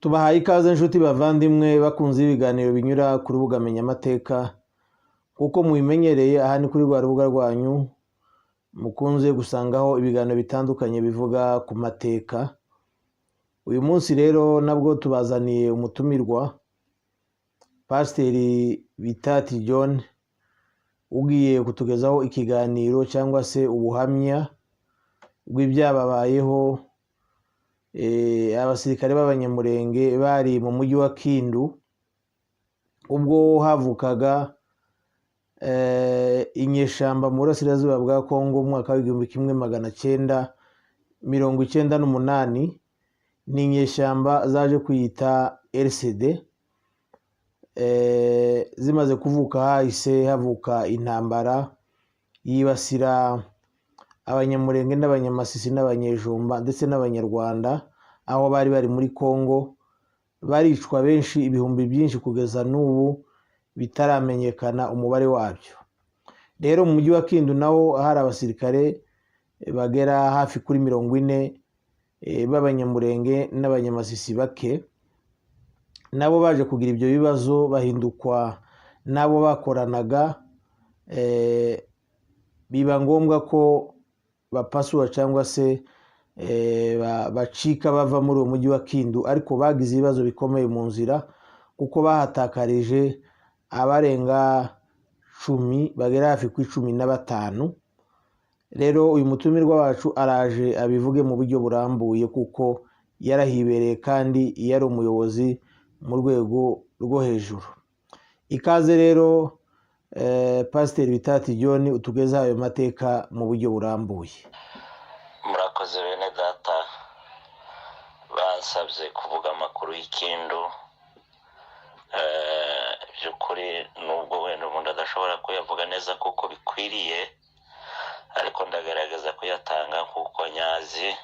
Tubahaye ikaze inshuti bavandimwe bakunze ibiganiro binyura ku rubuga Menya Amateka. Kuko mubimenyereye aha ni kuri rwa rubuga rwanyu mukunze gusangaho ibiganiro bitandukanye bivuga ku mateka. Uyu munsi rero nabwo tubazaniye umutumirwa Pasiteri Bitati John ugiye kutugezaho ikiganiro cyangwa se ubuhamya bw'ibyababayeho abasirikare b'abanyamurenge bari mu mujyi wa Kindu ubwo havukaga inyeshamba mu burasirazuba bwa Kongo mu mwaka w'1998. Ni inyeshyamba zaje kwiyita RCD. Zimaze kuvuka hahise havuka intambara yibasira abanyamurenge n'abanyamasisi n'abanyejumba ndetse n'abanyarwanda aho bari bari muri Kongo, baricwa benshi, ibihumbi byinshi, kugeza n'ubu bitaramenyekana umubare wabyo. Rero mu mujyi wa Kindu naho hari abasirikare bagera hafi kuri 40 b'abanyamurenge n'abanyamasisi bake, nabo baje kugira ibyo bibazo bahindukwa nabo bakoranaga, biba ngombwa ko bapasura cyangwa se bacika bava muri uwo mujyi wa Kindu, ariko bagize ibibazo bikomeye mu nzira kuko bahatakarije abarenga 10 bagera hafi ku 15. Rero uyu mutumirwa wacu araje abivuge mu buryo burambuye kuko yarahibereye kandi yari umuyobozi mu rwego rwo hejuru. Ikaze rero Pasiteri Bitati John utugeza ayo mateka mu buryo burambuye. Murakoze bene data bansabye kuvuga amakuru y'Ikindu. By'ukuri nubwo wenda umuntu adashobora kuyavuga neza kuko bikwiriye, ariko ndagaragaza kuyatanga kuko nyazi.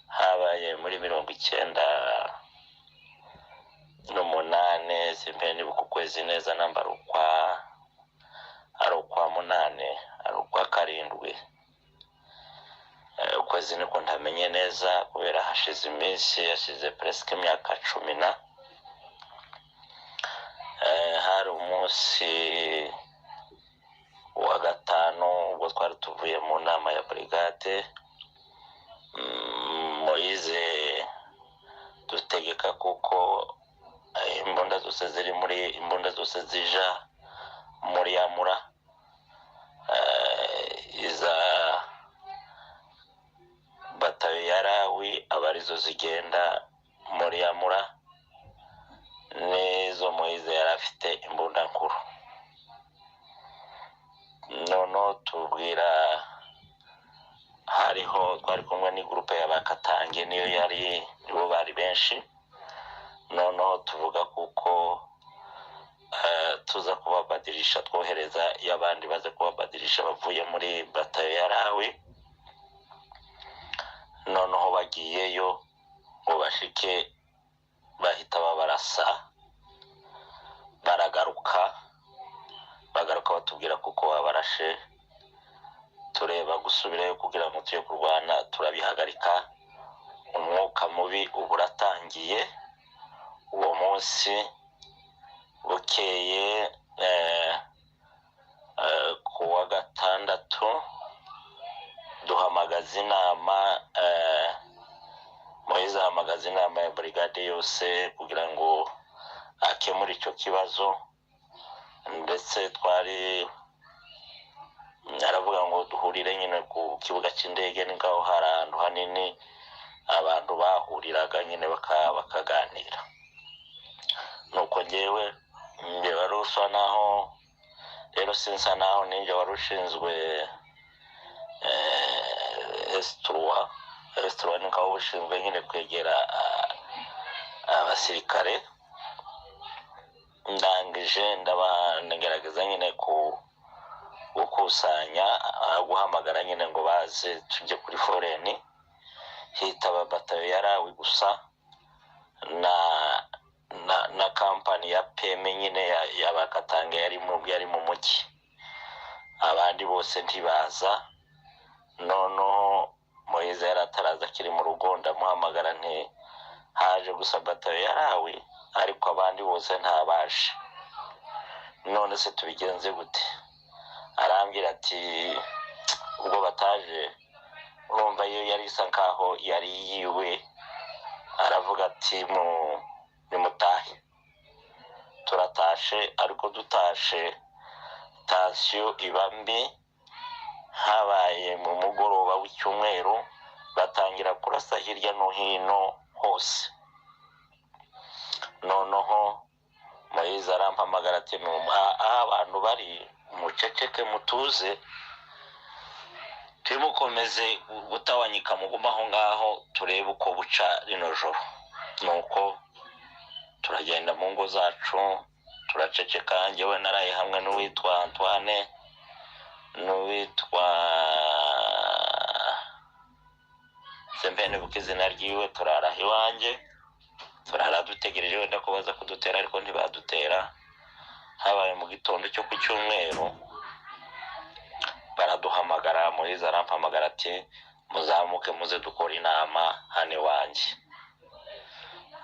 Habaye muri 98 simpe nibuka ukwezi neza nambara ari ukwa 8 ari ukwa 7. Ukwezi niko ntamenye neza kubera hashize iminsi, yashize presque imyaka 10. Hari umunsi wa gatanu ubwo twari tuvuye mu nama ya brigade. Moise dutegeka kuko imbunda zose zija muri Yamura, iza batayo yarawi abarizo zigenda muri Yamura, nizo Moise yarafite imbunda nkuru. Nono tubwira hariho twari kumwe ni groupe y'abakatange, nibo bari benshi. Nono tuvuga kuko tuza kubabadirisha, twohereza y'abandi baze kubabadirisha bavuye muri batayo yarawi. Noneho bagiyeyo ngo bashike bahita babarasa, baragaruka batubwira kuko babarashe. Tureba gusubirayo kugira ngo tuye kurwana, turabihagarika. Umwuka mubi uburatangiye. Uwo munsi bukeye kuwa gatandatu duhamagaza inama, Moise ahamagaza inama ya brigade yose kugira ngo akemure icyo kibazo. Ndetse twari aravuga ngo duhurire nyine ku kibuga cy'indege, ngaho hari ahantu hanini abantu bahuriraga nyine bakaganira. Nuko njyewe warusa naho rero sinsa naho ninjye warushinzwe S3 nikaho ushinzwe nyine kwegera abasirikare. Ndangije ndagerageza nyine gukusanya, guhamagara nyine ngo baze tujye kuri foreni. Hitaba batayo yarawi gusa na kampani ya PM nyine y'abakatange yari mu mujyi. Abandi bose ntibaza. Nono Moise yarataraza kiri mu rugo, ndamuhamagara nti haje gusa batayo yarawe ariko abandi bose ntabaje. None se tubigenze gute? Arambwira ati ubwo bataje urumva iyo yari isa nkaho yari yiwe, aravuga ati nimutahe. Turatashe, ariko dutashe tansiyo iba mbi. Habaye mu mugoroba w'icyumweru batangira kurasa hirya no hino hose. Noneho Moise arampamagara ati abantu bari muceceke mutuze, tumukomeze gutawanyika muguma aho ngaho turebe uko buca rino joro. Nuko turagenda mu ngo zacu turaceceka. Njyewe naraye hamwe n'uwitwa Antoine n'uwitwa Sempene buke izina ryiwe, turara iwanjye, turara dutegereje wenda ko baza kudutera, ariko ntibadutera. Habaye mu gitondo cyo ku cyumweru baraduhamagara, Moise arampamagara ati muzamuke muze dukora inama hano iwanjye.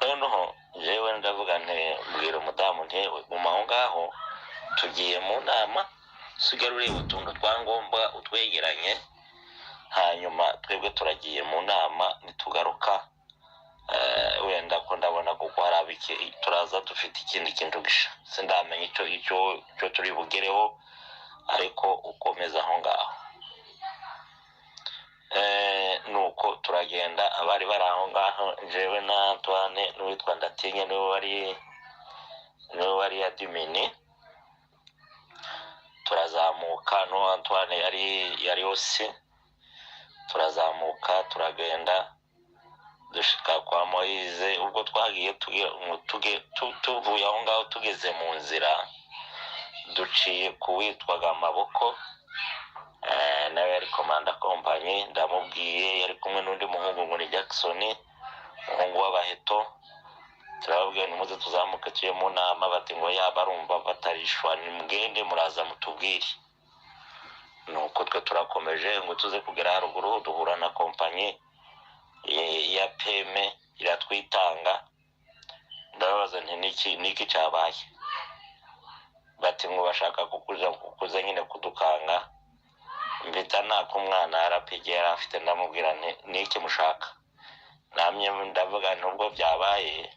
Noneho jewe ndavuga nti mbwira umudamu nti guma aho ngaho, tugiye mu nama, sigara ureba utuntu twangombwa utwegeranye, hanyuma twebwe turagiye mu nama, nitugaruka wenda ko ndabona kuko hari abiki turaza dufite ikindi kintu gisha, sindamenya icyo turi bugereho, ariko ukomeza aho ngaho. Nuko turagenda, abari bari aho ngaho jewe na Antoine n'uwitwa Ndatinye niwe wari adimini. Turazamuka, no Antoine yari osi. Turazamuka turagenda dushika kwa Moise. Ubwo twagiye tuvuye aho ngaho, tugeze mu nzira duciye kuwitwaga Amaboko, nawe yari komanda kompanyi. Ndamubwiye, yari kumwe n'undi muhungu ngo ni Jackson, umuhungu w'Abaheto. Turababwiye nimuze tuzamuke tuye mu nama, bati ngo barumva batarishwa, nimugende muraza mutubwire. Nuko twe turakomeje ngo tuze kugera haruguru, duhura na kompanyi ya Peme iratwitanga. Ndababaza nti niki cyabaye? Bati ngo bashaka kukuza nyine kudukanga. Mbita nako umwana arapige yari afite, ndamubwira niki mushaka? Namye ndavuga nubwo byabaye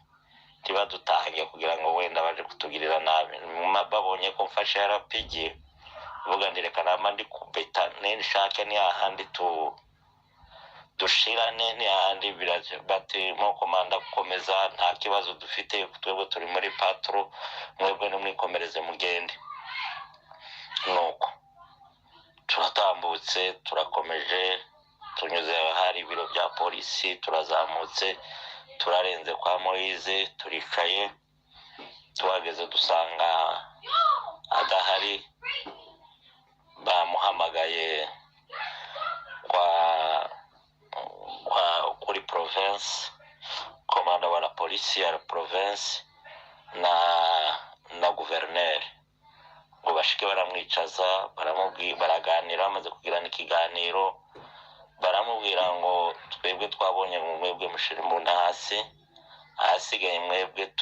tibadutange kugira ngo wenda baje kutugirira nabi. Babonye ko mfashe yarapige, vuga ndireka nama ndi kubeta nshake ni ahandi dushirane, ni ahandi biraje. Bati mo komanda gukomeza, nta kibazo dufite, twebwe turi muri patro, mwebwe nimwikomereze mugende. Nuko turatambutse, turakomeje, tunyuze hari ibiro bya polisi, turazamutse, turarenze kwa Moise, turicaye. Tuhageze dusanga adahari, bamuhamagaye kuri province, komanda wa la polisi ya province na gouverneur, ngo bashike baramwicaza, baraganira. Bamaze kugirana ikiganiro, baramubwira ngo twebwe twabonye ngo mwebwe mushira imbunda hasi, ahasigaye mwebwe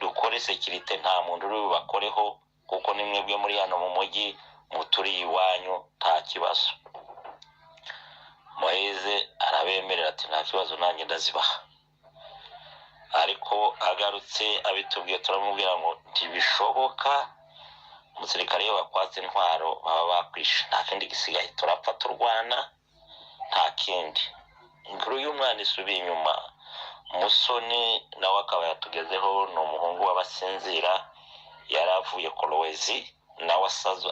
dukore security, nta muntu uri bubakoreho, kuko ni mwebwe muri hano mu mujyi, muturi iwanyu, nta kibazo. Moise arabemerera ati nta kibazo, nanjye ndazibaha. Ariko agarutse abitubwiye, turamubwira ngo ntibishoboka, umusirikare iyo bakwatse intwaro baba bakwishe, nta kindi gisigaye, turapfa turwana, nta kindi. Inkuru y'umwana isubiye inyuma. Musoni nawe akaba yatugezeho, ni umuhungu w'Abasinzira, yaravuye Kolwezi, nawe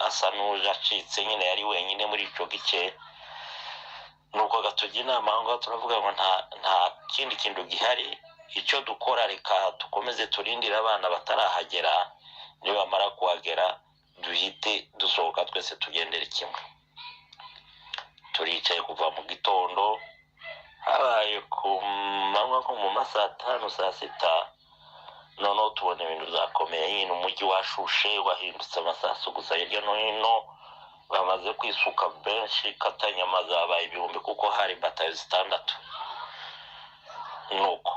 asa n'uje acitse nyine, yari wenyine muri ico gice. Nuko gatujya inama aho ngaho, turavuga ngo nta kindi kintu gihari, icyo dukora reka dukomeze turindira abana batarahagera, nibamara kuhagera duhite dusohoka twese tugendere kimwe. Turicaye kuva mu gitondo, habaye ku manywa nko mu masaa 5 saa 6, noneho tubona ibintu byakomeye nyine, umujyi washushe, wahindutse amasasu gusa hirya no hino, bamaze kwisuka benshi, Katanyama zabaye ibihumbi kuko hari batayo 6. nuko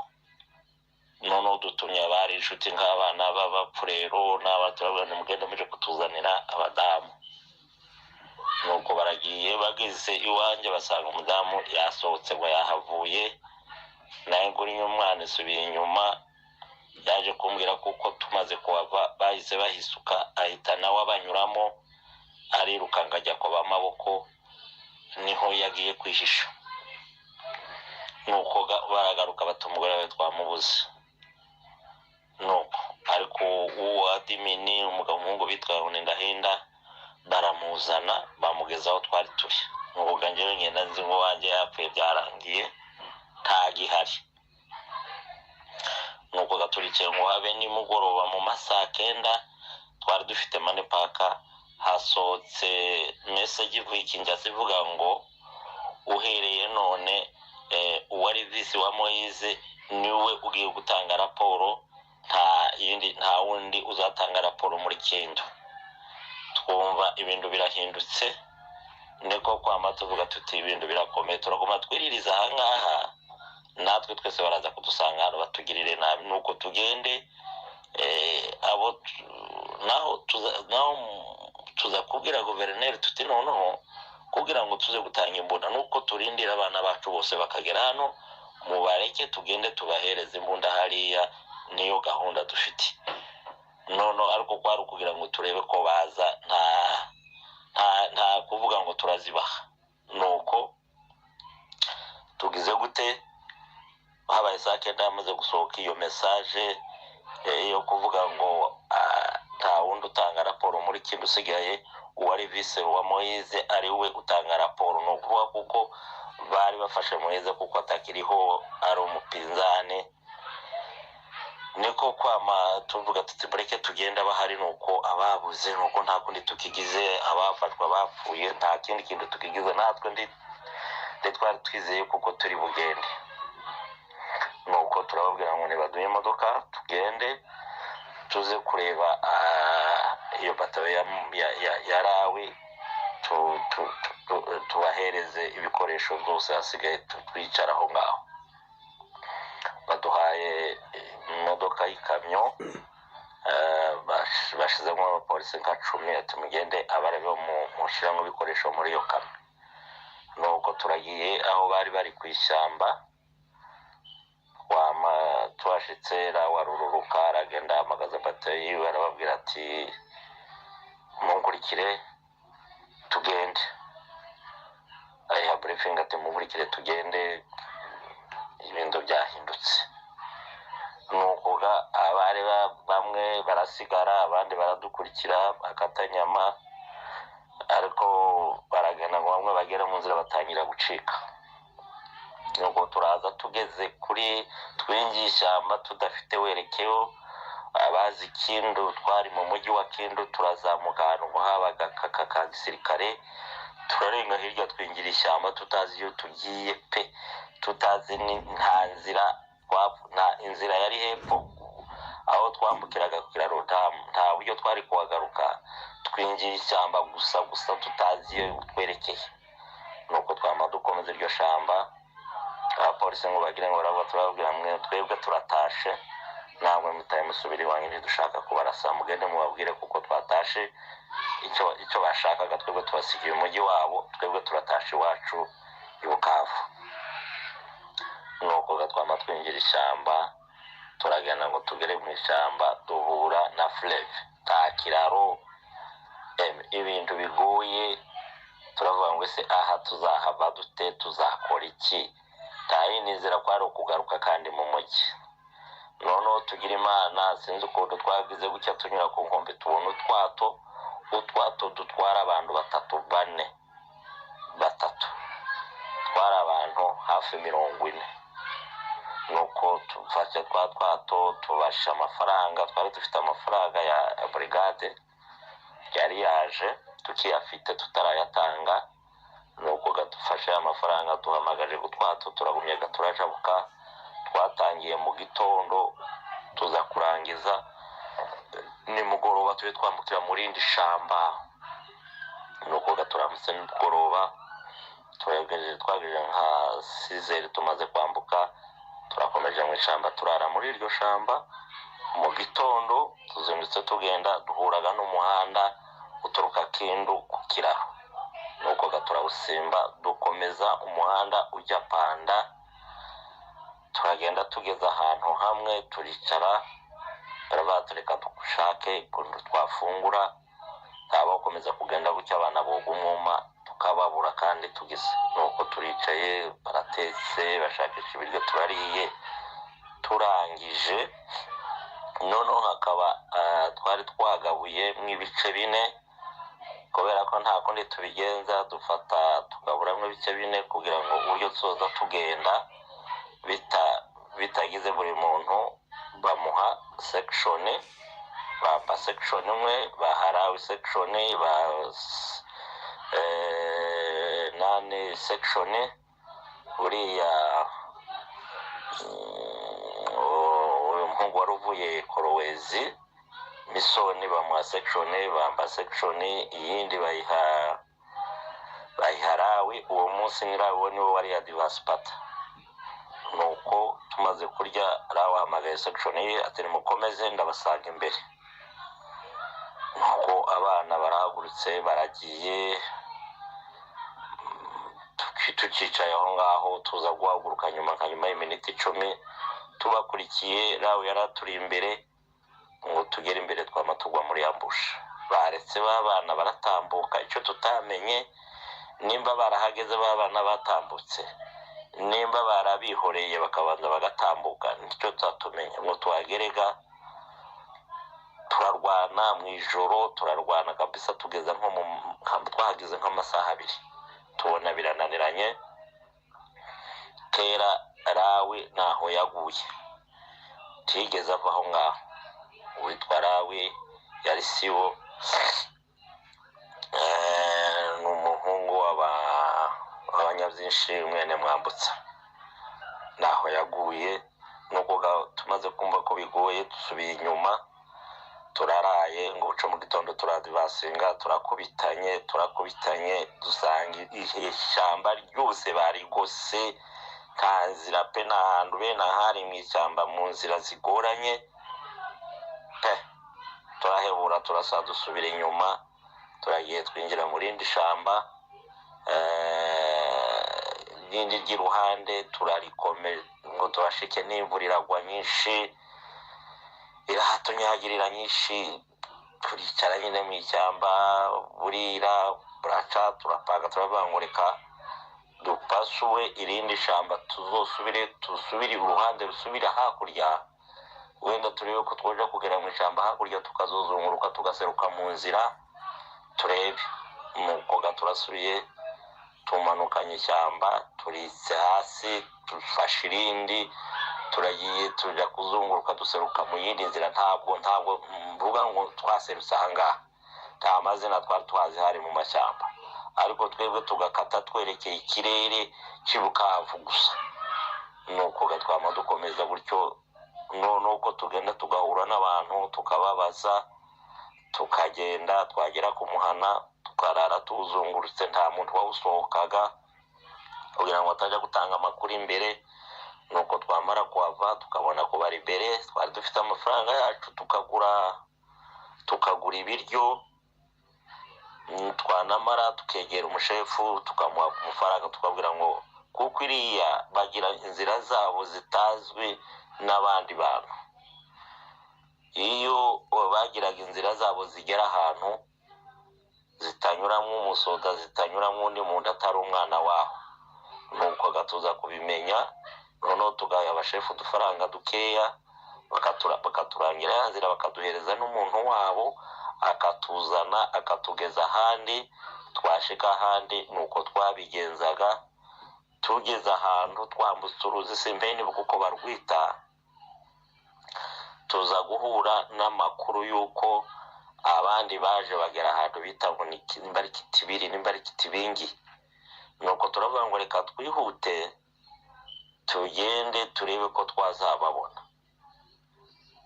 noneho dutumye abari inshuti nk'abana b'abapfurero n'abaturage mugende muje kutuzanira abadamu, nuko baragiye bageze iwanjye basanga umudamu yasohotse ngo yahavuye, nawe nguriye umwana isubiye inyuma, yaje kumbwira kuko tumaze kuhava bahise bahisuka ahita nawe abanyuramo ariruka ngo ajya kuba amaboko, niho yagiye kwihisha. Nuko baragaruka bati umugore we twamubuze. Nuko ariko uwo adimini umugabo umuhungu bitwa Ndahinda baramuzana bamugeza aho twari turi. Nuko njyewe ngenda nzi ngo wanjye yapfuye byarangiye ntagihari. Nuko gaturikiye ngo habe nimugoroba mu masaha 9 twari dufite mane paka, hasohotse message ivuye Kinshasa ivuga ngo uhereye none uwari visi wa Moise niwe ugiye gutanga raporo, nta wundi uzatanga raporo muri Kendo. Twumva ibintu birahindutse, niko kwama tuvuga tuti ibintu birakomeye, turagoma twiririza ahangaha, natwe twese baraza kudusanga hano batugirire nabi. Nuko tugende abo naho tuza kubwira guverineri tuti noneho kugira ngo tuze gutanga imbunda, nuko turindira abana bacu bose bakagera hano, mubareke tugende tubahereze imbunda hariya, niyo gahunda dufite. Nono ariko kwari kugira ngo turebe ko baza, nta kuvuga ngo turazibaha. Nuko tugize gute habaye saa 9 amaze gusohoka iyo message yo kuvuga ngo nta wundi utanga raporo muri Kindu, usigaye uwari vise wa Moise ari we utanga raporo. No kuvuga kuko bari bafashe Moise kuko atakiriho ari umupinzane, niko kwama tuvuga tuti bureke tugenda bahari, nuko ababuze nuko nta kundi tukigize, abafashwa bapfuye nta kindi kintu tukigize, natwe twari twizeye kuko turi bugende. Nuko turababwira ngo nibaduye imodoka tugende tuze kureba iyo batawe yarawe, tubahereze ibikoresho byose hasigaye twicara aho ngaho. Baduhaye imodoka y'ikamyo, bashizemo abapolisi nka 10 tumugende abarebe mushiramo ibikoresho muri iyo kamyo. Nuko turagiye aho bari ku ishyamba, twashitse rawaruruka aragenda amagaza batayi, barababwira ati munkurikire tugende. Aya briefing ati munkurikire tugende, ibintu byahindutse. Nuko abari bamwe barasigara, abandi baradukurikira bakatanyama, ariko baragenda ngo bamwe bagera mu nzira batangira gucika. Nuko turaza tugeze kuri twingishyamba tudafite werekeo, abazi Kindu twari mu mujyi wa Kindu, turazamuka ahantu habaga ka gisirikare, turarenga hirya twingira ishyamba tutazi iyo tugiye pe, tutazi nta inzira yari hepfo aho twambukiraga ku kiraro, nta buryo twari kuhagaruka, twingira ishyamba gusa tutazi iyo twerekeye. Nuko twama dukomeza iryo shamba, abapolisi ngo bagire ngo turababwira mwe twebwe turatashe, namwe mutaye musubiri wanyu ntidushaka kubarasa, mugende mubabwire kuko twatashe icyo bashakaga, twebwe tubasigiye umujyi wabo, twebwe turatashe iwacu i Bukavu. Nuko twama twingira ishyamba, turagenda ngo tugere mu ishyamba, duhura na Fleve, nta kiraro, ibintu bigoye. Turavuga ngo ese aha tuzahava dute, tuzakora iki? Nta yindi nzira kwari ukugaruka kandi mu mujyi. Noneho tugira Imana, sinzi ukuntu twagize gutya tunyura ku nkombe, tubona utwato dutwara abantu 3-4, twara abantu hafi 40. Nuko tufashe twato tubasha amafaranga, twari dufite amafaranga ya brigade yari yaje tukiyafite tutarayatanga. Nuko gatufashe amafaranga duhamagaje gutwato, turagumye gaturajabuka, twatangiye mu gitondo tuza kurangiza nimugoroba tube twambukira muri indi shamba. Nuko gaturamutse nimugoroba twagejeje nka 6 tumaze kwambuka, turakomeje ishyamba turara muri iryo shamba. Mu gitondo tuzindutse tugenda duhuraga n'umuhanda uturuka Kindu ku kiraro, nuko turawusimba dukomeza umuhanda ujya Panda. Turagenda tugeze ahantu hamwe turicara, barabatureka dushake ukuntu twafungura. Bakomeza kugenda gutya abana boga umwuma tukababura kandi tugize, nuko turicaye baratetse bashakisha ibiryo turariye. Turangije noneho hakaba twari twagabuye mu ibice bine, kubera ko nta kundi tubigenza dufata tugaburamo ibice bine kugira ngo uburyo tuzoza tugenda bitagize buri muntu bamuha section, bampa section imwe, baharawe section, nane section. Uriya umuhungu wari uvuye Korowezi Misoni bamuha section, bampa section iyindi bayiharawe. Uwo munsi nyirawo niwe wari adivasipata. Nuko tumaze kurya arawahamagaye section ye ati nimukomeze ndabasanga imbere. Nuko abana barahagurutse baragiye, tukicaye aho ngaho tuza guhaguruka nyuma y'iminota 10 tubakurikiye. Rawe yaraturi imbere ngo tugere imbere twama tugwa muri ambush. Baretse babana baratambuka, icyo tutamenye nimba barahageze babana batambutse, nimba barabihoreye bakabanza bagatambuka, nicyo tatumenye. Ngo tuhagerega turarwana mu ijoro, turarwana kabisa tugeza nko twahageze nk'amasaha 2 tubona birananiranye. Kera Rawe naho yaguye tigeze ava aho ngaho. Uwitwa Rawe yari sibo, n'umuhungu w'abanyabyinshi mwene Mwambutsa, naho yaguye. Nuko tumaze kumva ko bigoye dusubiye inyuma, turaraye ngo uco mu gitondo turadivasinga, turakubitanye dusanga ishyamba ryose barigose, nta nzira pe n'ahantu bene ahari mu ishyamba mu nzira zigoranye pe. Turahebura turasa dusubira inyuma, turagiye twinjira mu rindi shamba n'indi ry'iruhande turarikomeza ngo turashike n'imvura iragwa nyinshi, irahatunyagirira nyinshi. Turicara nyine mu ishyamba, burira buraca, turapanga turabangurika dupasuwe irindi shamba tusubire uruhande rusubira hakurya, wenda turebe ko twoja kugera mu ishyamba hakurya tukazozunguruka tugaseruka mu nzira turebe. Nuko turasubiye tumanukanye ishyamba, turitse hasi dufashe irindi, turagiye tujya kuzunguruka duseruka mu yindi nzira. Ntabwo mvuga ngo twaserutse ahangaha, nta mazina twari twazi hari mu mashyamba, ariko twebwe tugakata twerekeye ikirere cy'Ibukavu gusa. Nuko twama dukomeza gutyo, nuko tugenda tugahura n'abantu tukababaza, tukagenda twagera ku muhana tukarara tuzungurutse, nta muntu wawusohokaga kugira ngo atajya gutanga amakuru imbere. Nuko twamara kuhava tukabona ko bari imbere, twari dufite amafaranga yacu tukagura ibiryo, twanamara tukegera umushefu tukamuha amafaranga, tukabwira ngo kuko iriya bagira inzira zabo zitazwi n'abandi bantu. Iyo bagiraga inzira zabo zigera ahantu zitanyuramo umusoda, zitanyuramo undi muntu atari umwana waho. Nuko gatuza kubimenya, noneho tugaha abashefu udufaranga dukeya, bakaturangira ya nzira, bakaduhereza n'umuntu wabo akatuzana akatugeza ahandi. Twashika ahandi nuko twabigenzaga. Tugeze ahantu twambutse uruzi Sembeni kuko barwita, tuza guhura n'amakuru yuko abandi baje bagera ahantu bita ngo nimba ari Kitibiri nimba ari Kitibingi. Nuko turavuga ngo reka twihute tugende turebe ko twazababona.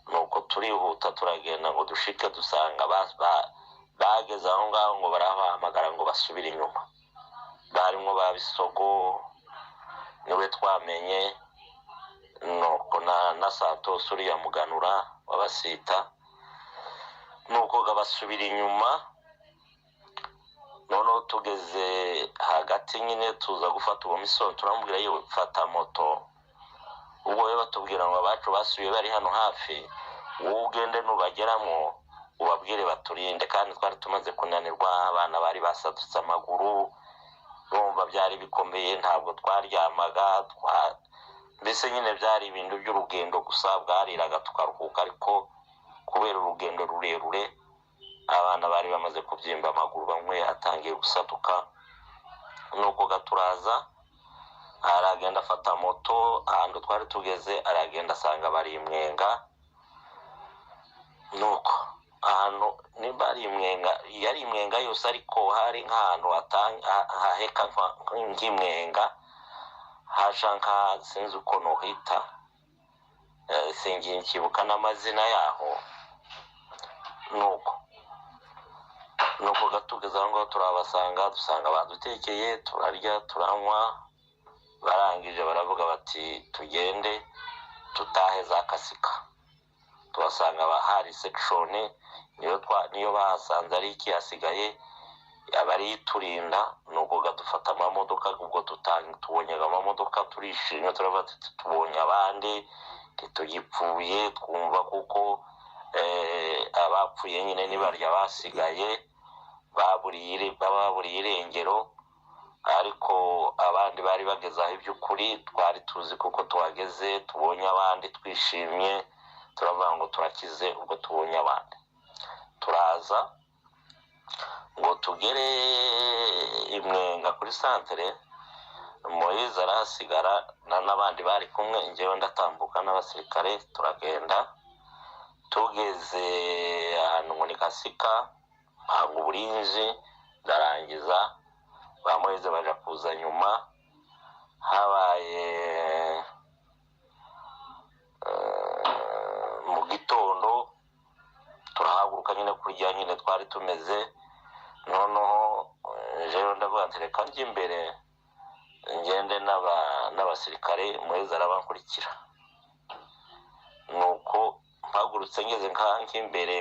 Nuko turihuta turagenda ngo dushike dusanga bageze aho ngaho ngo barabahamagara ngo basubire inyuma. barimo babisogo niwe twamenye nuko na Santos uriya muganura wabasita nuko gabasubira inyuma noneho tugeze hagati nyine tuza gufata uwo misoro turamubwira yewe fata moto ubwo we batubwira ngo abacu basubiye bari hano hafi wowe ugende nubageramo ubabwire baturinde kandi twari tumaze kunanirwa abana bari basadutse amaguru urumva byari bikomeye ntabwo twaryamaga mbese nyine byari ibintu by'urugendo gusa bwariraga tukaruhuka ariko kubera urugendo rurerure abana bari bamaze kubyimba amaguru bamwe atangiye gusaduka nuko gaturaza aragenda afata moto ahantu twari tugeze aragenda asanga bari imwenga nuko ahantu niba ari imwenga yari imwenga yose ariko hari nk'ahantu haheka nk'imwenga hashanka sinzi uko nohita singiye nkibuka n'amazina yaho nuko gatugeza aho ngaho turabasanga dusanga badutekeye turarya turanywa barangije baravuga bati tugende tutahe za Kasika tubasanga hari section niyo bahasanze ari iki hasigaye abari turinda nuko gadufata amamodoka ubwo tubonye amamodoka turishimye turavuga tubonye abandi tugipfuye twumva kuko abapfuye nyine nibarya basigaye baburiye irengero ariko abandi bari bagezaho iby'ukuri twari tuzi kuko tuhageze tubonye abandi twishimye turavuga ngo turakize ubwo tubonye abandi turaza ngo tugere imwenga kuri santere Moise arahasigara n'abandi bari kumwe njyewe ndatambuka n'abasirikare turagenda tugeze ahantu muri Kasika hanga uburinzi ndarangiza ba Moise baje kuza nyuma habaye mu gitondo turahaguruka nyine kurya nyine twari tumeze noneho jewe ndavuga nti reka njye imbere ngende n'abasirikare Moise arabankurikira nuko mpagurutse ngeze nk'imbere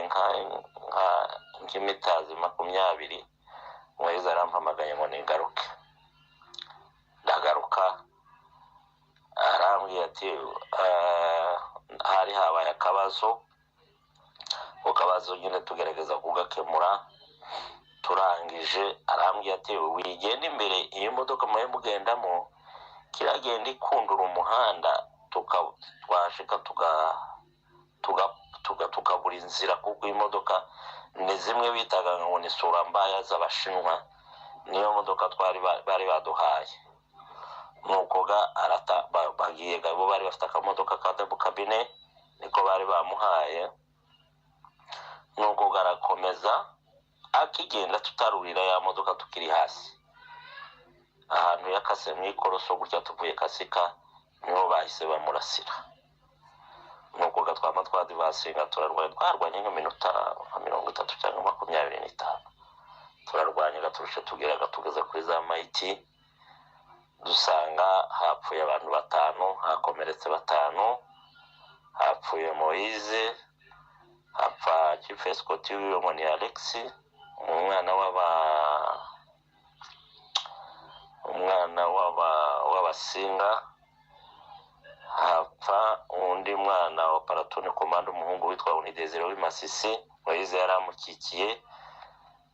nk'imitazi 20 Moise arampamagaye ngo ningaruke ndagaruka arambwira ati hari habaye akabazo nyine tugerageza kugakemura turangije arambwira ati wigenda imbere iyo modoka mugendamo kiragenda ikundura umuhanda twashika tukabura inzira kuko imodoka ni zimwe bitaga ngo ni sura mbaya z'abashinwa niyo modoka bari baduhaye nuko bagiye gabo bari bafite akamodoka ka double cabine niko bari bamuhaye nuko garakomeza akigenda tutarurira ya modoka tukiri hasi ahantu yakase mwikoroso gutya tuvuye Kasika niho bahise bamurasira nuko gatwama twadivasinga twarwanye nk'iminota 30 cyangwa 25 turarwanya gaturusha tugeze kuri za Maiti dusanga hapfuye abantu 5 hakomeretse 5 hapfuye Moise hapfa Chief Escort y'uwo ni Alex umwana w'abasinga hapfa undi mwana wa Paratoni Komando umuhungu witwa Unidezero w'Imasisi Moise yaramukikiye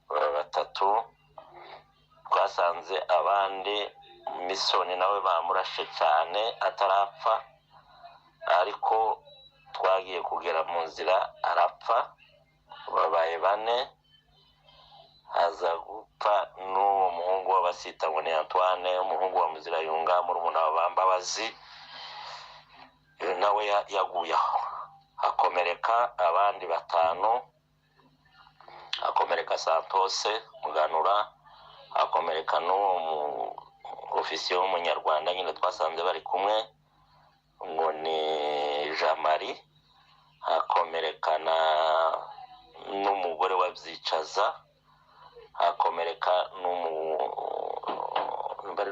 3 twasanze abandi Misoni nawe bamurashe cyane atarapfa ariko twagiye kugera mu nzira arapfa babaye 4 haza gupfa n'uwo muhungu w'abasita ngo ni Antoine umuhungu wa Muzira Yunga muri umuna w'Abambabazi nawe yaguye aho akomereka abandi 5 akomereka Santos Muganura akomereka n'uwo ofisiye w'umunyarwanda nyine twasanze bari kumwe ngo ni Jean Marie akomerekana n'umugore wabyicaza akomereka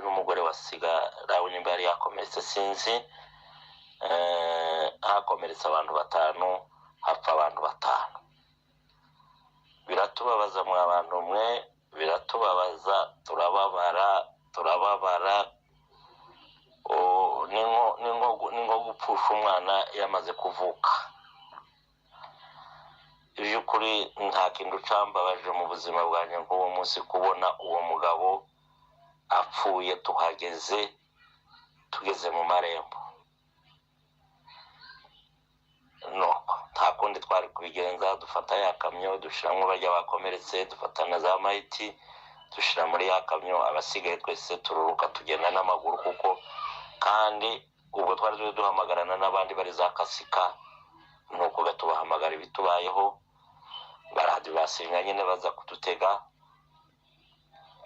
n'umugore wasiga rawe nimbari yakomeretse sinzi hakomeretse abantu 5 hapfa abantu 5. Biratubabaza mwa abantu mwe, biratubabaza, turababara. Ningo gupfusha umwana yamaze kuvuka. Kuri nta kintu cambabaje mu buzima bwanjye nk'uwo munsi kubona uwo mugabo apfuye tugeze mu marembo. Nuko nta kundi twari kubigenza, dufata ya kamyo dushiramwo barya bakomeretse, dufata na za mayiti dushira muri ya kamyo, abasigaye twese tururuka tugenda n'amaguru, kuko kandi ubwo twari duhamagarana n'abandi bari za Kasika. Nuko gatubahamagara ibitubayeho, baradi basinga nyine baza kudutega.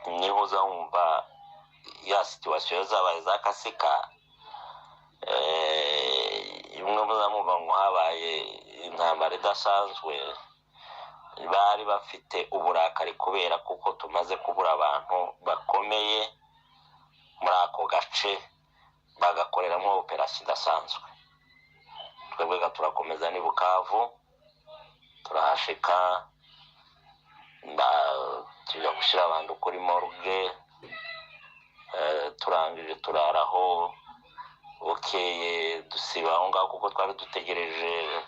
Niho uzumva ya situation zabaye za Kasika. Imwe muzamumva ngo habaye intambara idasanzwe. Bari bafite uburakari kubera kuko tumaze kubura abantu bakomeye muri ako gace bagakoreramo operation idasanzwe. Twebwe turakomeza ni Bukavu, turahashika tujya gushyira abantu kuri morgue. Turangije turaraho, bukeye dusiba aho ngaho kuko twari dutegereje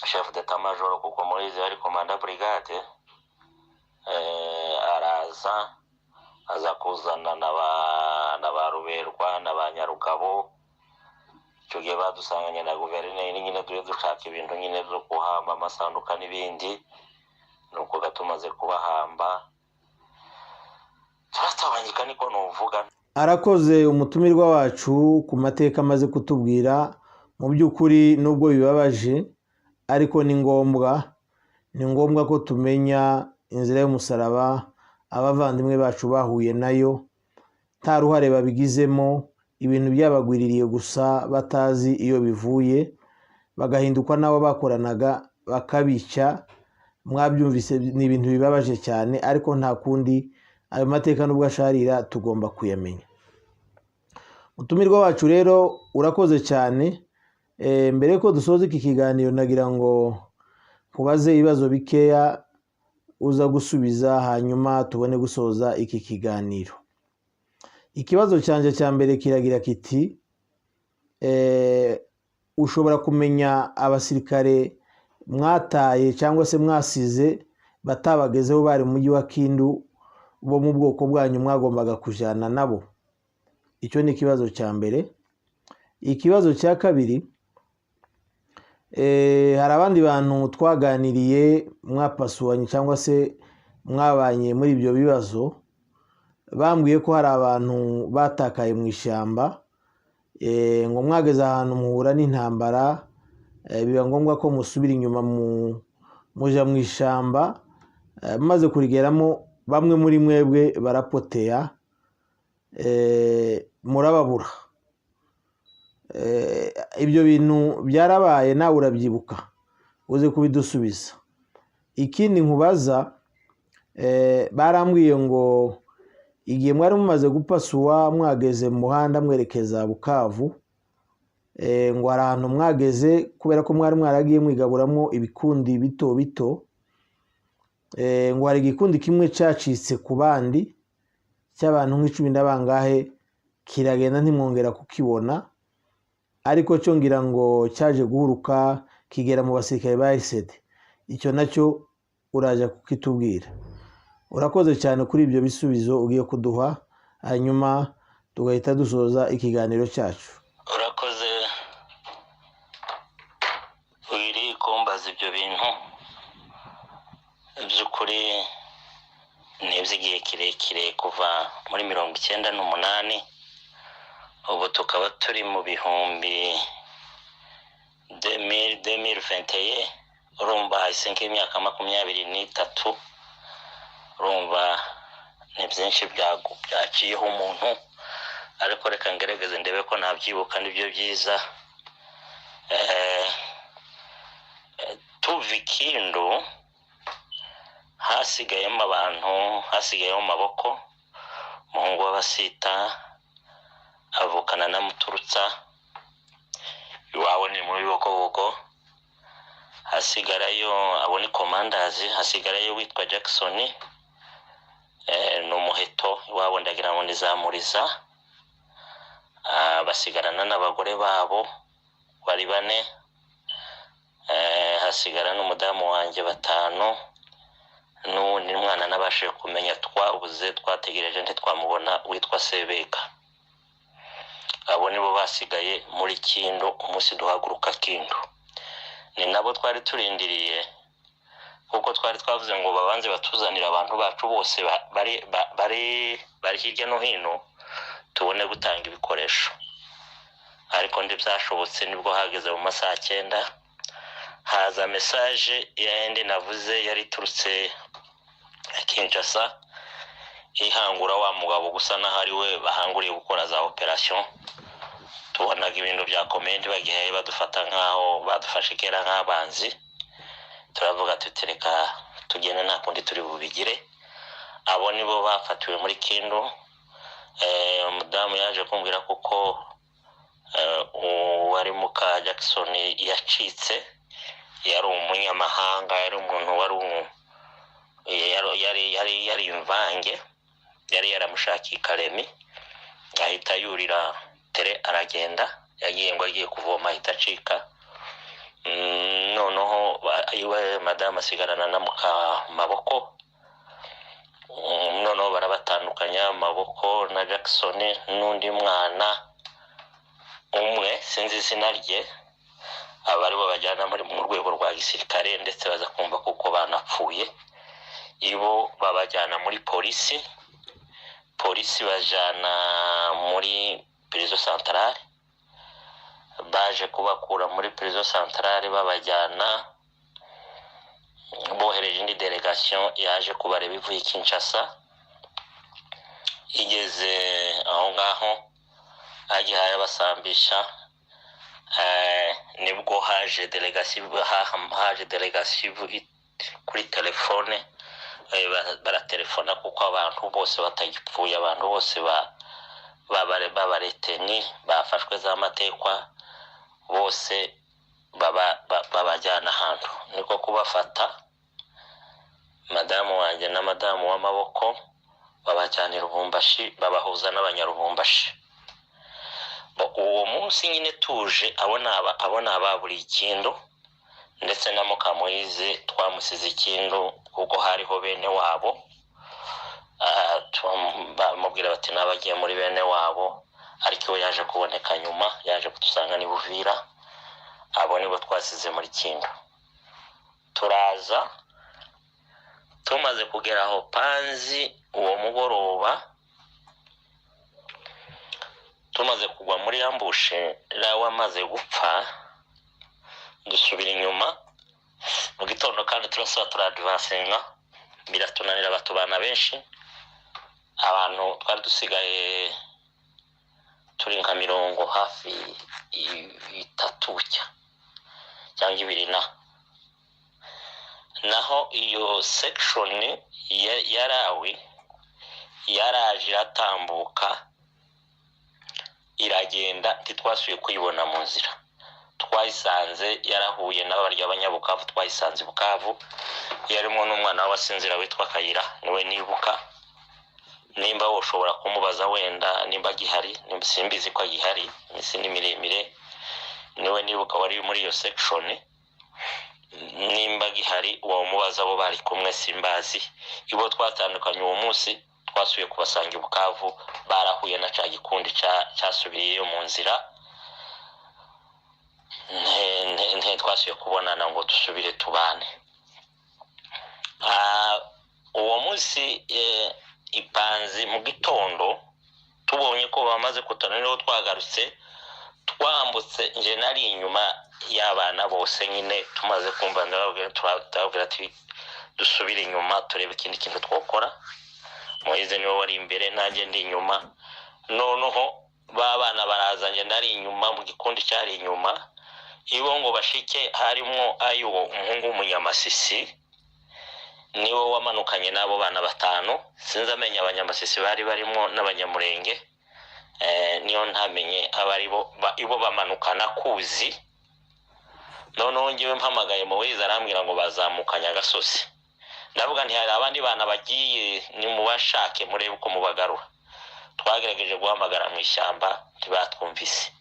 chef d'état major, kuko muri izi ari commandant brigade. Aza kuzana na Ruberwa n'abanyarugabo. Icyo gihe badusanganye na guverineri nyine dushaka ibintu nyine byo kuhamba amasanduka n'ibindi. Nuko gatumaze kubahamba turatabanyika, niko nuvuga. Arakoze umutumirwa wacu ku mateka amaze kutubwira. Mu by'ukuri nubwo bibabaje, ariko ni ngombwa ko tumenya inzira y'umusaraba abavandimwe bacu bahuye nayo, nta ruhare babigizemo, ibintu byabagwiririye gusa batazi iyo bivuye, bagahinduka nabo bakoranaga bakabica. Mwabyumvise, ni ibintu bibabaje cyane, ariko nta kundi. Ayo mateka nubwo asharira tugomba kuyamenya. Mutumirwa wacu rero urakoze cyane. Mbere ko dusoza iki kiganiro nagira ngo kubaze ibibazo bikeya uza gusubiza, hanyuma tubone gusoza iki kiganiro. Ikibazo cyanje cya mbere kiragira kiti, ushobora kumenya abasirikare mwataye cyangwa se mwasize batabagezeho bari mu mujyi wa Kindu bo mu bwoko bwanyu mwagombaga kujana nabo? Icyo ni ikibazo cya mbere. Ikibazo cya kabiri, hari abandi bantu twaganiriye mwapasuwanye cyangwa se mwabanye muri ibyo bibazo, bambwiye ko hari abantu batakaye mu ishyamba, ngo mwageze ahantu muhura n'intambara, biba ngombwa ko musubira inyuma muja mu ishyamba, maze kurigeramo bamwe muri mwebwe barapoteya, murababura. Ibyo bintu byarabaye, nawe urabyibuka, uze kubidusubiza. Ikindi nkubaza, barambwiye ngo igihe mwari mumaze gupasuwa mwageze mu muhanda mwerekeza Bukavu, ngo hari ahantu mwageze kubera ko mwari mwaragiye mwigaburamo ibikundi bito bito, ngo hari igikundi kimwe cyacitse ku bandi cy'abantu nk'icumi n'abangahe, kiragenda ntimwongera kukibona, ariko cyo ngira ngo cyaje guhuruka kigera mu basirikare ba RCD. Icyo nacyo uraje kukitubwira. Urakoze cyane kuri ibyo bisubizo ugiye kuduha, hanyuma tugahita dusoza ikiganiro cyacu. Urakoze wiri kumbaza ibyo bintu. By'ukuri n'iby'igihe kirekire kuva muri 98, ubu tukaba turi mu bihumbi 2021. Urumva hahise nk'imyaka 23. Urumva ni byinshi byaciyeho umuntu, ariko reka ngerageze ndebe ko ntabyibuka. Nibyo byiza. Tuva Kindu hasigayemo abantu, hasigayemo maboko. Muhungu w'Abasita avukana na Muturutsa, ni muri Bogobogo, hasigarayo abo ni commanders, hasigarayo witwa Jackson, n'umuheto iwabo ndagira ngo nizamuriza, basigarana n'abagore babo bari bane, hasigara n'umudamu wanjye batanu, n'undi mwana nabashije kumenya twabuze twategereje ntitwamubona witwa Sebeka. Abo nibo basigaye muri Kindo umunsi duhaguruka Kindo. Ni nabo twari turindiriye kuko twari twavuze ngo babanze batuzanira abantu bacu bose bari hirya no hino tubone gutanga ibikoresho. Ariko byashobotse nibwo hageze mu masaha 9 haza message yandi navuze yari turutse Kinshasa ihangura wa mugabo gusa nahari we bahanguriye gukora za operation. Tubonaga ibintu bya comment bagihaye badufata nkaho badufashe kera nk'abanzi, turavuga tutereka tugene nta kundi turi bubigire. Abo nibo bafatiwe muri Kindo. Umudamu yaje kumbwira kuko wari muka Jackson yacitse, yari umunyamahanga, yari umuntu yari imvange, yari yaramushakiye Karemi, ahita yurira tere aragenda, yagiye ngo agiye kuvoma ahita acika. Noneho iwe madame asigarana na muka Maboko, noneho barabatandukanya Maboko na Jackson n'undi mwana umwe sinzi izina rye, abari bo bajyana mu rwego rwa gisirikare ndetse baza kumva kuko banapfuye. Ibo babajyana muri polisi bajana muri prison centrale, baje kubakura muri prison centrale babajyana bohereje indi delegation yaje kubareba ivuye Kinshasa. Igeze aho ngaho agihaye abasambisha, nibwo haje delegation kuri telefone, baratelefona kuko abantu bose batagipfuye, abantu bose babareteni bafashwe za matekwa bose babajyana ahantu. Niko kubafata madamu wanjye na madamu w'Amaboko babajyanira Lubumbashi, babahuza n'abanyarubumbashi. Uwo munsi nyine tuje abona ababuri Kindo ndetse na Mukamoyize twamusize Kindo kuko hariho bene wabo. Bamubwira bati nabagiye muri bene wabo, ariko yaje kuboneka nyuma, yaje kutusanga ni Buvira. Abo nibo twasize muri Kindo. Turaza tumaze kugera aho Panzi uwo mugoroba, tumaze kugwa muri ambushe rawe amaze gupfa, dusubira inyuma mu gitondo kandi turasaba turadvancinga, biratunanira abatubana benshi. Abantu twari dusigaye turi nka mirongo hafi 3 cyangwa 2 naho iyo section yaraje atambuka iragenda, ntitwasuye kuyibona mu nzira. Twayisanze yarahuye n'abarya abanyabukavu, twayisanze Bukavu, yarimo n'umwana wasinzira witwa Kayira, niwe nibuka. Nimba ushobora kumubaza wenda nimba gihari, nimba simbizi ko gihari, isi ni miremire, niwe nibuka wari muri iyo section. Nimba gihari uwo mubaza bo bari kumwe simbazi. Ibo twatandukanye uwo munsi twasuye kubasanga Bukavu, barahuye na ca gikundi cyasubiye mu nzira. Twasuye kubonana ngo dusubire tubane. Uwo munsi Ipanzi mu gitondo tubonye ko bamaze kutaniraho, twagarutse twambutse, nje nari inyuma y'abana bose nyine. Tumaze kumva ndababwira ati dusubire inyuma turebe ikindi kintu twokora. Moize niwe wari imbere, nanjye ndi inyuma. Noneho babana baraza, nje nari inyuma mu gikundi cyari inyuma. Ibo ngo bashike harimo ayo umuhungu w'umunyamasisi, niwe wamanukanye nabo bana 5. Sinzi amenya abanyamasisi bari barimo n'abanyamurenge, niyo ntamenye abari bo. Ibo bamanukana kuzi noneho ngewe mpamagaye Moise arambwira ngo bazamukanya agasozi. Ndavuga nti hari abandi bana bagiye ni mubashake murebe uko mubagarura. Twagerageje guhamagara mu ishyamba ntibatwumvise.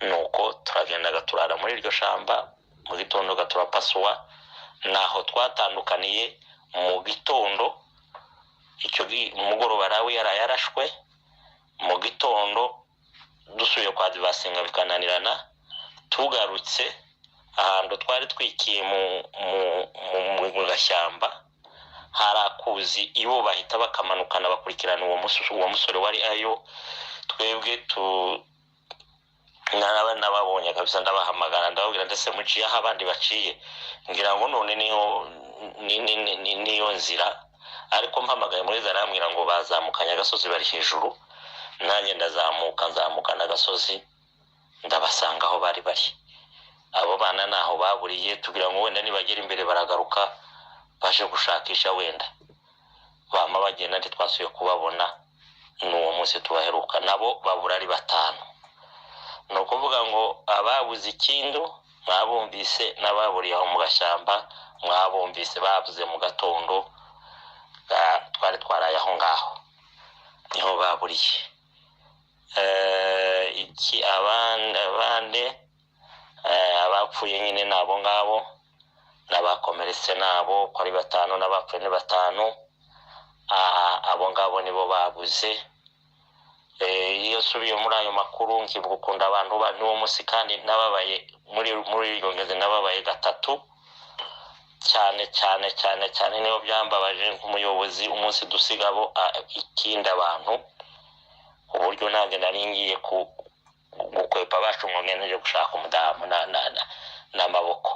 Nuko turagendaga turara muri iryo shamba, mu gitondo gaturapaswa, naho twatandukaniye mu gitondo. Icyo mugoroba rawe yarashwe, mu gitondo dusuye kwa Divasenga bikananirana. Tugarutse ahantu twari twikiye mu gashyamba, harakuzi ibo bahita bakamanukana bakurikirana uwo musore wari ayo. Twebwe nababonye kabisa, ndabahamagara ndababwira ndetse muciye aho abandi baciye, ngira ngo none niyo nzira. Ariko mpamagaye muri zarambwira ngo bazamukanya agasozi bari hejuru, nanjye nzamukana agasozi ndabasanga aho bari. Abo bana naho baburiye, tugira ngo wenda nibagera imbere baragaruka baje gushakisha wenda. Bama bagenda ntitwasuye kubabona, n'uwo munsi tubaheruka nabo babura ari 5. No kuvuga ngo ababuze ikindu mwabumvise, n'ababuriye aho mu gashyamba mwabumvise bavuze mu gatondo. Twari twaraye aho ngaho niho baburiye. Iki abandi abapfuye nyine nabo ngabo, n'abakomeretse nabo ko ari 5, n'abapfuye ni 5. Abo ngabo nibo babuze. Iyo subiye muri ayo makuru nkivuga ukunda abantu n'uwo munsi kandi nababaye muri iyo ngeze, nababaye 3 cyane niyo byambabaje nk'umuyobozi. Umunsi dusigabo ikindi abantu uburyo nanjye naringiye gukwepa abacu ngo ngeneje gushaka umudamu n'amaboko.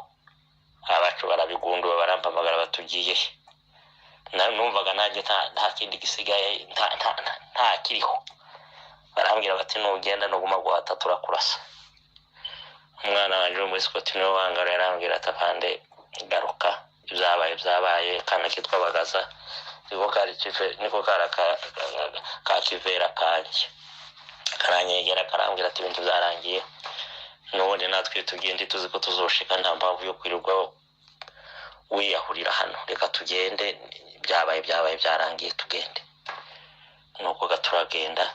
Abacu barabigundwa barampamagara batugiye. Numvaga nanjye nta kindi gisigaye, nta kiriho. Barambwira bati nugenda nuguma guhata turakurasa. Umwana wanje wo muri Scott niwe wangara yarambwira ati afande garuka, ibyabaye kana kitwa Bagaza niko ka kivera kanje. Karanyegera karambwira ati ibintu byarangiye, n'ubundi natwe tugende tuzi ko tuzoshika, nta mpamvu yo kwirirwa wiyahurira hano, reka tugende. Byabaye byarangiye, tugende. Nuko gaturagenda.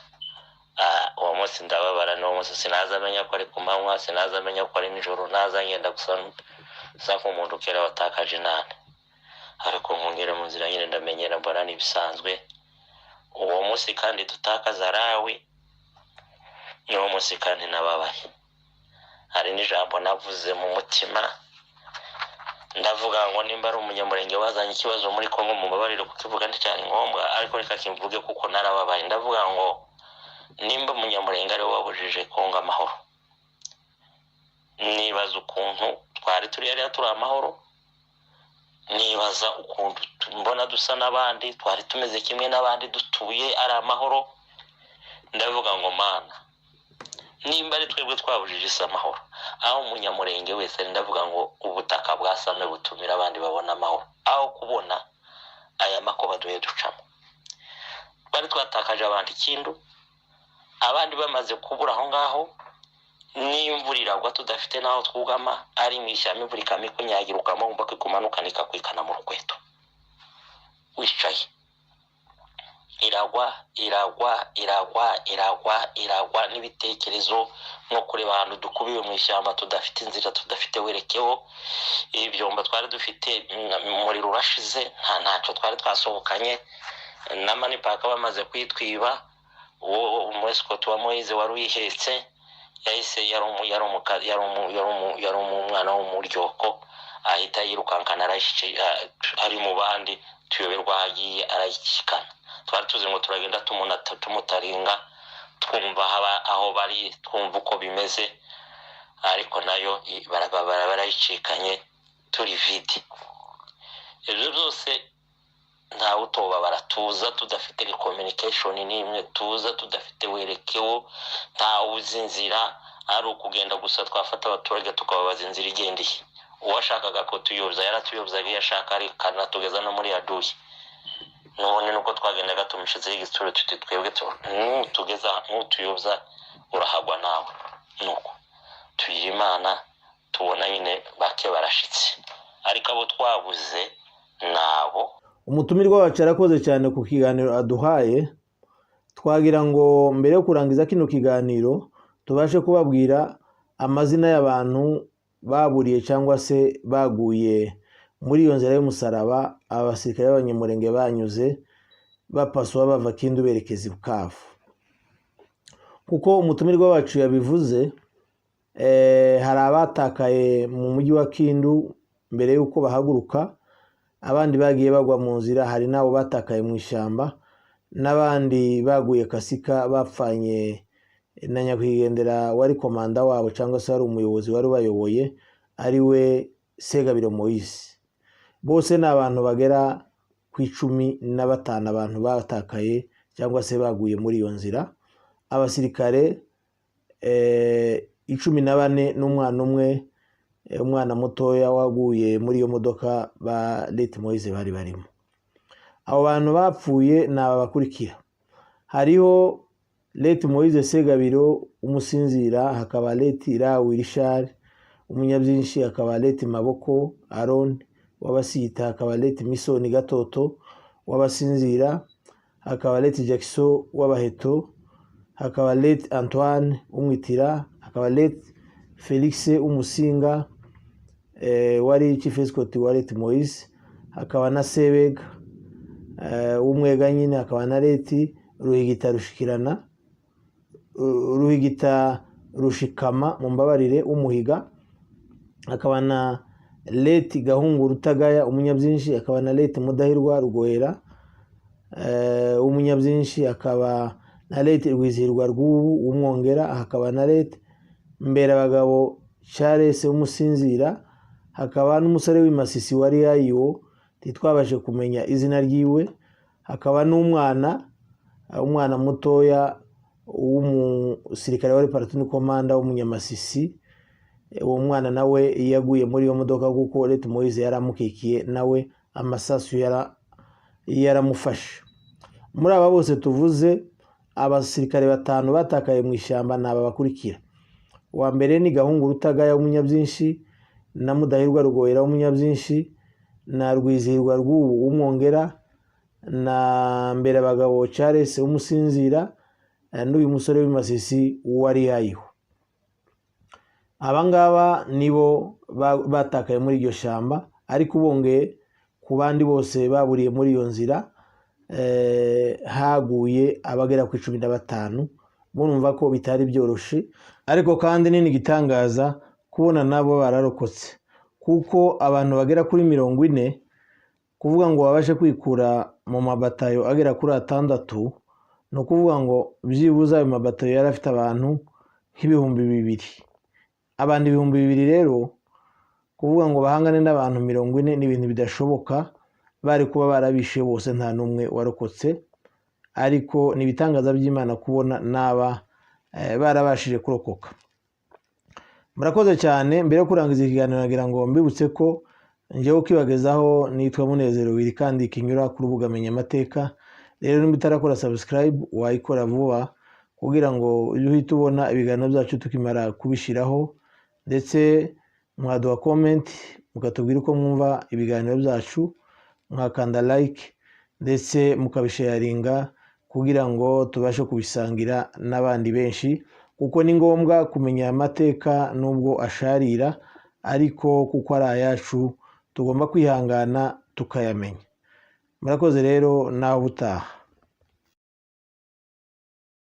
Uwo munsi ndababara, n'uwo munsi sinazamenya ko ari ku manywa, sinazamenya ko ari nijoro, nazangenda gusa nk'umuntu kera watakaje inane. Ariko nkongera mu nzira nyine ndamenyera, mbona nibisanzwe. Uwo munsi kandi tutakaza rawe, n'uwo munsi kandi nababaye. Hari n'ijambo navuze mu mutima, ndavuga ngo nimba ari umunyamurenge wazanye ikibazo muri Kongo mubabarire kukivuga cyane ngombwa, ariko reka kimvuge kuko narababaye. Ndavuga ngo nimba umunyamurenge ari wabujije Kongo amahoro, nibaza ukuntu twari turi amahoro, nibaza ukuntu mbona dusa n'abandi, twari tumeze kimwe n'abandi dutuye ari amahoro. Ndavuga ngo mana, nimba ari twebwe twabujije isa amahoro, aho umunyamurenge wese ndavuga ngo ubutaka bwasame butumira abandi babona amahoro, aho kubona aya makoba duhe ducamo. Bari twatakaje abandi ikindu, abandi bamaze kubura aho ngaho. N'imvura iragwa tudafite naho twugama, ari mwishyamba imvura ikamikunyagirukamo umva ko ikumanuka nikakwikana mu rukweto wicaye. Iragwa n'ibitekerezo no kureba ahantu dukubiwe mu ishyamba, tudafite inzira, tudafite werekeho. Ibyomba twari dufite muri rurashize, ntacyo twari twasohokanye. N'amanipaka bamaze kwitwiba, uwo umwesiko wa Moise wari uyihetse yahise yari umwana w'umuryoko, ahita yirukankana ari mu bandi, tuyoberwa hagiye arayikikana. Twari tuzi ngo turagenda tumutaringa, twumva aho bari, twumva uko bimeze, ariko nayo barayicikanye, turi vide. Ibyo byose nta utoba baratuza, tudafite communication n'imwe, tuza tudafite werekewo, nta uzinzira, ari ukugenda gusa. Twafata abaturage tukababaza inzira igendeye. Uwashakaga ko tuyobza yaratuyobzaga, yashaka ari kana tugeza no muri yaduye. None nuko twagendaga tumishize igisoro tuti twebwe tugeza n'utuyobza urahagwa nawe. Nuko tuyira Imana tubona nyine bake barashitse, ariko abo twabuze nabo. Umutumirwa wacu arakoze cyane ku kiganiro aduhaye. Twagira ngo mbere yo kurangiza kino kiganiro tubashe kubabwira amazina y'abantu baburiye cyangwa se baguye muri iyo nzira y'umusaraba abasirikare b'abanyamurenge banyuze bapaswa bava Kindu berekeza i Bukavu. Kuko umutumirwa wacu yabivuze, hari abatakaye mu mujyi wa Kindu mbere y'uko bahaguruka, abandi bagiye bagwa mu nzira, hari nabo batakaye mu ishyamba, n'abandi baguye Kasika bapfanye na nyakwigendera wari komanda wabo cyangwa se wari umuyobozi wari bayoboye ari we Segabiro Moise. Bose ni abantu bagera ku 15 abantu batakaye cyangwa se baguye muri iyo nzira. Abasirikare 14 n'umwana umwe, umwana mutoya waguye muri iyo modoka ba Leti Moise bari barimo. Abo bantu bapfuye ni aba bakurikira: hariho Leti Moise Segabiro umusinzira, hakaba Leti Rawi Richard umunyabyinshi, hakaba Leti Maboko Aaron w'abasita, hakaba Leti Misoni Gatoto w'abasinzira, hakaba Leti Jackson w'abaheto, hakaba Leti Antoine umwitira, hakaba Leti Felix umusinga wari chief escort wa Leti Moise, hakaba na Sebega umwega nyine, hakaba na Leti Ruhigita Rushikirana, Ruhigita Rushikama mumbabarire umuhiga, hakaba na Leti Gahungu Rutagaya umunyabyinshi, hakaba na Leti Mudahirwa Rugohera umunyabyinshi, hakaba na Leti Rwizihirwa Rwubu umwongera, hakaba na Leti Mbera Bagabo Charles umusinzira, hakaba n'umusore w'imasisi wari yayiwo titwabashe kumenya izina ryiwe, hakaba n'umwana mutoya w'umusirikare wari platoon commander w'umunyamasisi. Uwo mwana nawe yaguye muri iyo modoka kuko Leti Moise yaramukikiye, nawe amasasu yaramufashe. Muri aba bose tuvuze, abasirikare 5 batakaye mu ishyamba naba bakurikira: wa mbere ni Gahungu Rutagaya umunyabyinshi, na Mudahirwa Rugohera umunyabyinshi, na Rwizihirwa Rwubu umwongera, na Mbera Bagabo Charles umusinzira, n'uyu musore w'imasisi wari yayiho. Abangaba nibo batakaye muri iryo shamba, ariko bongeye ku bandi bose baburiye muri iyo nzira haguye abagera ku 15. Murumva ko bitari byoroshe, ariko kandi nini gitangaza kubona nabo bararokotse, kuko abantu bagera kuri 40 kuvuga ngo babashe kwikura mu mabatayo agera kuri 6, no kuvuga ngo byibuza ayo mabatayo yari afite abantu nk'ibihumbi 2,000. Abandi 2,000 rero kuvuga ngo bahangane n'abantu 40 ni ibintu bidashoboka, bari kuba barabishe bose nta numwe warokotse. Ariko ni bitangaza by'Imana kubona naba barabashije kurokoka. Murakoze cyane. Mbere yo kurangiza ikiganiro nagira ngo mbibutse ko njyewe ukibagezaho nitwa Munezero Willy kandi kinyura ku rubuga Menya Amateka. Rero nimba utarakora subscribe wayikora vuba kugira ngo uhite ubona ibiganiro byacu tukimara kubishiraho, ndetse mwaduha comment mukatubwira uko mwumva ibiganiro byacu, mwakanda like ndetse mukabisharinga kugira ngo tubashe kubisangira n'abandi benshi, kuko ni ngombwa kumenya amateka nubwo asharira, ariko kuko ari ayacu tugomba kwihangana tukayamenya. Murakoze rero naho butaha.